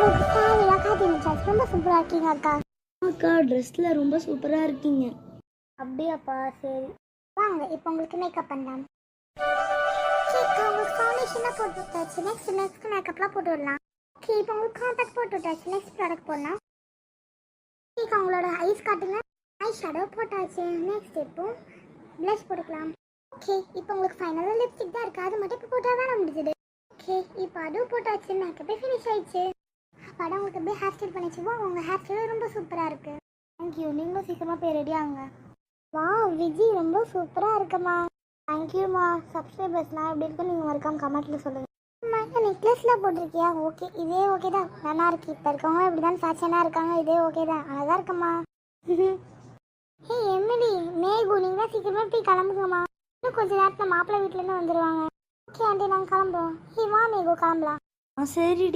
உங்களுக்கு சாரிலாம் காட்டி முடிச்சாச்சு. ரொம்ப சூப்பராக இருக்கீங்க அக்கா. அக்கா ட்ரெஸ்ஸில் ரொம்ப சூப்பராக இருக்கீங்க. அப்படியாப்பா, சரி வாங்க இப்போ உங்களுக்கு மேக்கப் பண்ணலாம். ஓகே, உங்களுக்கு ஃபவுண்டேஷனாக போட்டு விட்டாச்சு. நெக்ஸ்ட் மேக்கப்லாம் போட்டு விடலாம். ஓகே, இப்போ உங்களுக்கு காம்பேக்ட் போட்டு விட்டாச்சு. நெக்ஸ்ட் ப்ராடக்ட் போடலாம். ஓகே, உங்களோட ஐஸ் காட்டுங்க. ஐ ஷேடோ போட்டாச்சு. நெக்ஸ்ட் இப்போ ப்ளஷ் போட்டுக்கலாம். ஓகே, இப்போ உங்களுக்கு ஃபைனலாக லிப்ஸ்டிக் தான் இருக்குது. அது மட்டும் இப்போ போட்டால் வேணாம் முடிஞ்சுது. ஓகே, இப்போ அதுவும் போட்டாச்சு. மேக்கப்பே ஃபினிஷ் ஆயிடுச்சு. படம் உங்களுக்கு அப்படியே ஹேர் ஸ்டைல் பண்ணிச்சுவா. உங்கள் ஹேர் ஸ்டைல் ரொம்ப சூப்பராக இருக்குது. தேங்க்யூ. நீங்களும் சீக்கிரமாக போய் ரெடி ஆகுங்க. வா விஜி, ரொம்ப சூப்பராக இருக்குமா. தேங்க்யூம்மா. சப்ஸ்கிரைபர்ஸ்லாம் எப்படி இருக்கு நீங்கள் மறக்காம கமெண்ட்டில் சொல்லுங்கள். அம்மா, இந்த நெக்லஸ்லாம் போட்டிருக்கியா? ஓகே, இதே ஓகே தான். நல்லா இருக்கு. இப்போ இருக்கவங்க இப்படி தான் ஃபேஷனாக இருக்காங்க. இதே ஓகே தான். அழகாக இருக்குமா. ஹே எம்மிலி, மேகு, நீங்கள் சீக்கிரமாக போய் கிளம்புங்கம்மா. இன்னும் கொஞ்சம் நேரத்தில் மாப்பிள்ளை வீட்டிலேருந்து வந்துடுவாங்க. ஓகே ஆண்டி, நாங்கள் கிளம்புறோம். ஹே வா மேகு, கிளம்பலாம். சரிடி.